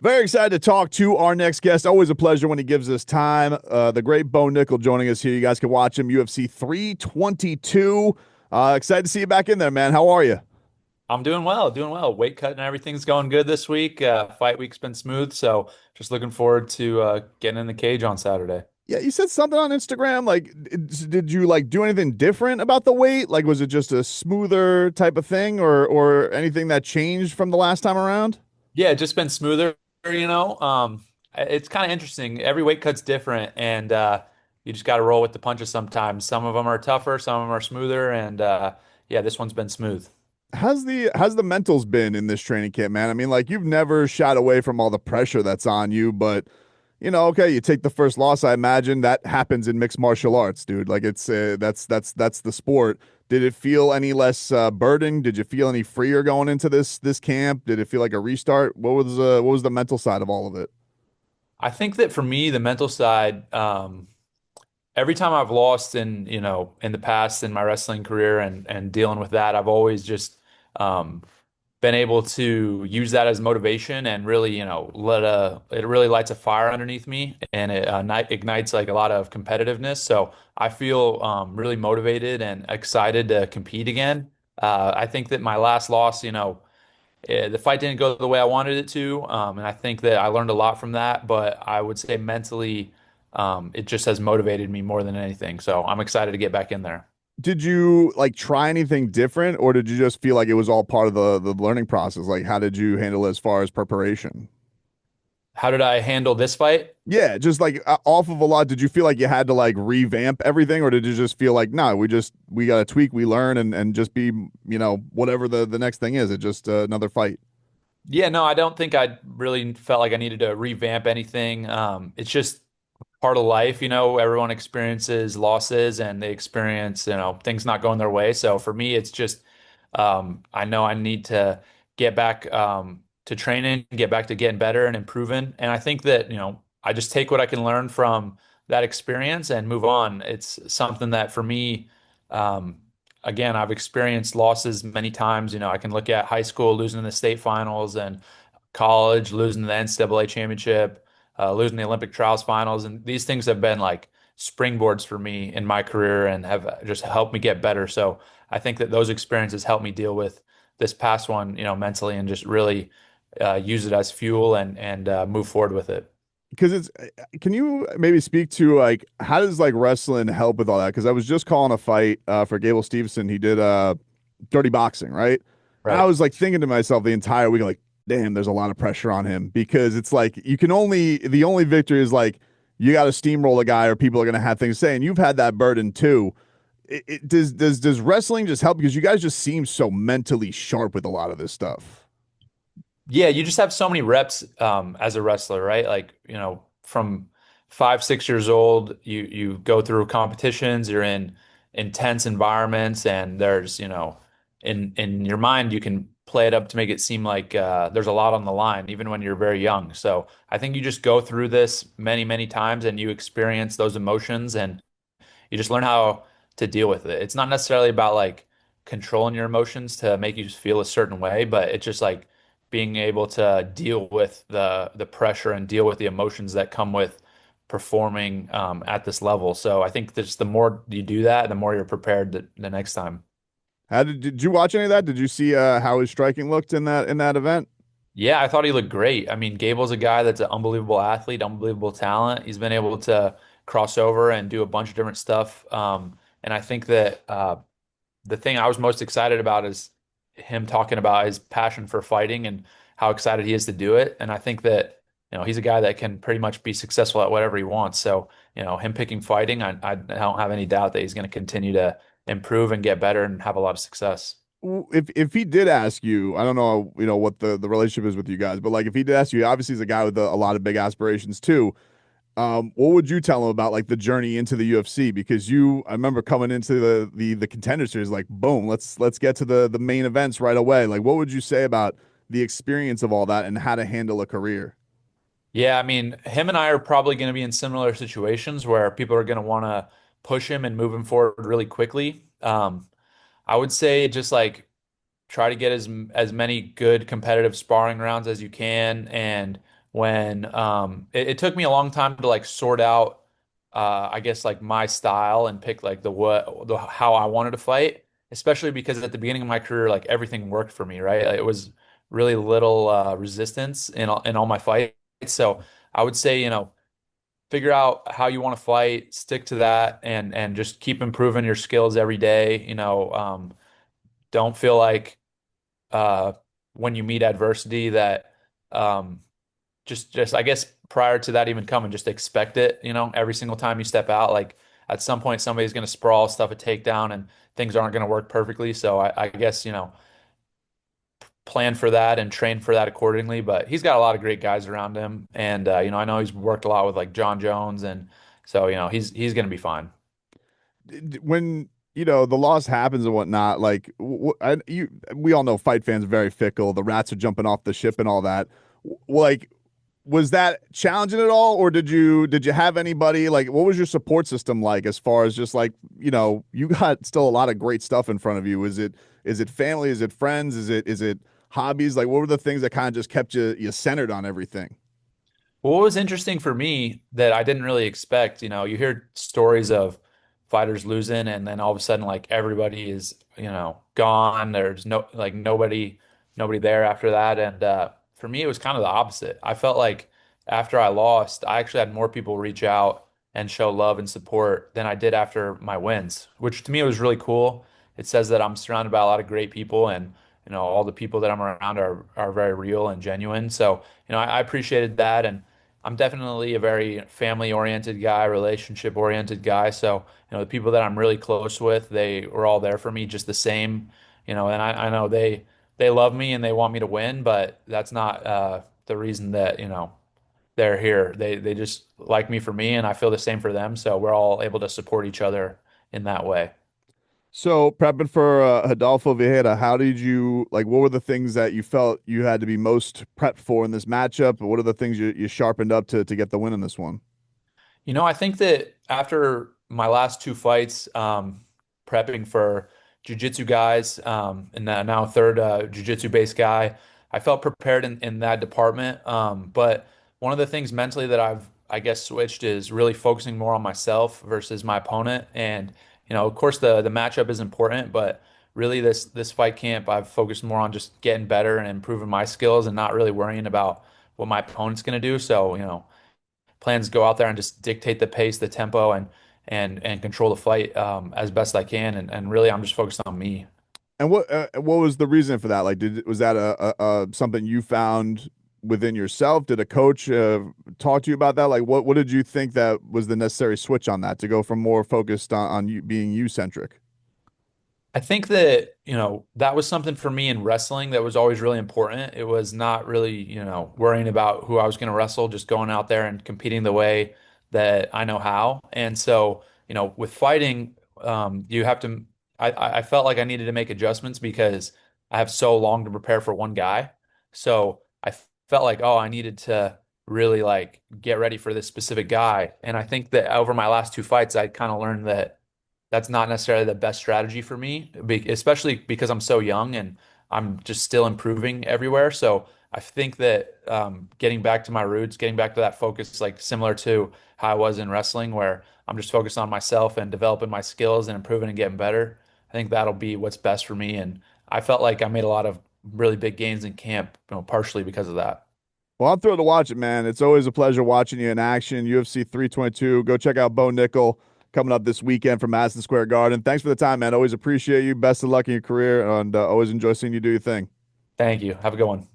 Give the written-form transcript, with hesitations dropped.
Very excited to talk to our next guest. Always a pleasure when he gives us time. The great Bo Nickal joining us here. You guys can watch him UFC 322. Excited to see you back in there, man. How are you? I'm doing well, doing well. Weight cut and everything's going good this week. Fight week's been smooth, so just looking forward to getting in the cage on Saturday. Yeah, you said something on Instagram. Like, did you like do anything different about the weight? Like, was it just a smoother type of thing, or anything that changed from the last time around? Yeah, it's just been smoother, you know. It's kind of interesting. Every weight cut's different, and you just got to roll with the punches sometimes. Some of them are tougher, some of them are smoother, and yeah, this one's been smooth. How's the mentals been in this training camp, man? I mean, like you've never shied away from all the pressure that's on you, but okay, you take the first loss. I imagine that happens in mixed martial arts, dude. Like it's that's the sport. Did it feel any less burdened? Did you feel any freer going into this camp? Did it feel like a restart? What was the mental side of all of it? I think that for me, the mental side, every time I've lost in the past in my wrestling career and dealing with that, I've always just um, been able to use that as motivation and really, it really lights a fire underneath me and it ignites like a lot of competitiveness. So I feel really motivated and excited to compete again. I think that my last loss, the fight didn't go the way I wanted it to, and I think that I learned a lot from that. But I would say mentally, it just has motivated me more than anything. So I'm excited to get back in there. Did you like try anything different, or did you just feel like it was all part of the learning process? Like, how did you handle it as far as preparation? How did I handle this fight? Yeah, just like off of a lot. Did you feel like you had to like revamp everything, or did you just feel like, no, we got to tweak, we learn, and just be, whatever the next thing is. It just another fight. Yeah, no, I don't think I really felt like I needed to revamp anything. It's just part of life, everyone experiences losses and they experience, things not going their way. So for me, it's just I know I need to get back to training, get back to getting better and improving. And I think that, I just take what I can learn from that experience and move on. It's something that for me, um, again, I've experienced losses many times. I can look at high school losing in the state finals and college losing the NCAA championship, losing the Olympic trials finals. And these things have been like springboards for me in my career and have just helped me get better. So I think that those experiences helped me deal with this past one, mentally and just really use it as fuel and move forward with it. Because can you maybe speak to like how does like wrestling help with all that? Because I was just calling a fight for Gable Steveson. He did dirty boxing, right? And I Right. was like thinking to myself the entire week, like, damn, there's a lot of pressure on him because it's like the only victory is like you got to steamroll a guy or people are gonna have things to say, and you've had that burden too. Does wrestling just help because you guys just seem so mentally sharp with a lot of this stuff? Yeah, you just have so many reps as a wrestler, right? Like, from 5, 6 years old, you go through competitions, you're in intense environments, and there's, in your mind, you can play it up to make it seem like there's a lot on the line, even when you're very young. So I think you just go through this many, many times and you experience those emotions and you just learn how to deal with it. It's not necessarily about like controlling your emotions to make you feel a certain way, but it's just like being able to deal with the pressure and deal with the emotions that come with performing at this level. So I think just the more you do that, the more you're prepared the next time. Did you watch any of that? Did you see how his striking looked in that event? Yeah, I thought he looked great. I mean, Gable's a guy that's an unbelievable athlete, unbelievable talent. He's been able to cross over and do a bunch of different stuff. And I think that the thing I was most excited about is him talking about his passion for fighting and how excited he is to do it. And I think that, he's a guy that can pretty much be successful at whatever he wants. So, him picking fighting, I don't have any doubt that he's going to continue to improve and get better and have a lot of success. If he did ask you, I don't know, what the relationship is with you guys, but like if he did ask you, obviously he's a guy with a lot of big aspirations too. What would you tell him about like the journey into the UFC? Because I remember coming into the contender series, like boom, let's get to the main events right away. Like, what would you say about the experience of all that and how to handle a career? Yeah, I mean, him and I are probably going to be in similar situations where people are going to want to push him and move him forward really quickly. I would say just like try to get as many good competitive sparring rounds as you can and when it took me a long time to like sort out I guess like my style and pick like the how I wanted to fight, especially because at the beginning of my career like everything worked for me, right? It was really little resistance in all my fights. So I would say, figure out how you want to fight, stick to that, and just keep improving your skills every day. Don't feel like uh, when you meet adversity that um, just I guess prior to that even coming, just expect it. Every single time you step out, like at some point somebody's going to sprawl, stuff a takedown, and things aren't going to work perfectly. So I guess plan for that and train for that accordingly. But he's got a lot of great guys around him, and I know he's worked a lot with like John Jones, and so he's going to be fine. When the loss happens and whatnot, like we all know fight fans are very fickle. The rats are jumping off the ship and all that. Like, was that challenging at all, or did you have anybody, like, what was your support system like, as far as just like, you got still a lot of great stuff in front of you? Is it family? Is it friends? Is it hobbies? Like, what were the things that kind of just kept you centered on everything? Well, what was interesting for me that I didn't really expect, you hear stories of fighters losing and then all of a sudden like everybody is, gone. There's nobody there after that. And for me it was kind of the opposite. I felt like after I lost, I actually had more people reach out and show love and support than I did after my wins, which to me was really cool. It says that I'm surrounded by a lot of great people and all the people that I'm around are very real and genuine. So, I appreciated that and I'm definitely a very family oriented guy, relationship oriented guy. So, the people that I'm really close with, they were all there for me just the same, and I know they love me and they want me to win, but that's not the reason that, they're here. They just like me for me and I feel the same for them. So we're all able to support each other in that way. So prepping for Adolfo Vieira, how did you, like, what were the things that you felt you had to be most prepped for in this matchup? What are the things you sharpened up to get the win in this one? I think that after my last two fights, prepping for jiu-jitsu guys, and now a third jiu-jitsu based guy, I felt prepared in that department. But one of the things mentally that I guess, switched is really focusing more on myself versus my opponent. And, of course, the matchup is important, but really this fight camp, I've focused more on just getting better and improving my skills and not really worrying about what my opponent's going to do. So, plans go out there and just dictate the pace, the tempo, and control the fight as best I can. And really, I'm just focused on me. And what was the reason for that? Like, was that a something you found within yourself? Did a coach talk to you about that? Like, what did you think that was the necessary switch on that to go from more focused on you being you centric? I think that, that was something for me in wrestling that was always really important. It was not really, worrying about who I was going to wrestle, just going out there and competing the way that I know how. And so, with fighting, you have to, I felt like I needed to make adjustments because I have so long to prepare for one guy. So I felt like, oh, I needed to really like get ready for this specific guy. And I think that over my last two fights, I kind of learned that that's not necessarily the best strategy for me, especially because I'm so young and I'm just still improving everywhere. So I think that getting back to my roots, getting back to that focus, like similar to how I was in wrestling, where I'm just focused on myself and developing my skills and improving and getting better. I think that'll be what's best for me. And I felt like I made a lot of really big gains in camp, partially because of that. Well, I'm thrilled to watch it, man. It's always a pleasure watching you in action. UFC 322. Go check out Bo Nickal coming up this weekend from Madison Square Garden. Thanks for the time, man. Always appreciate you. Best of luck in your career, and always enjoy seeing you do your thing. Thank you. Have a good one.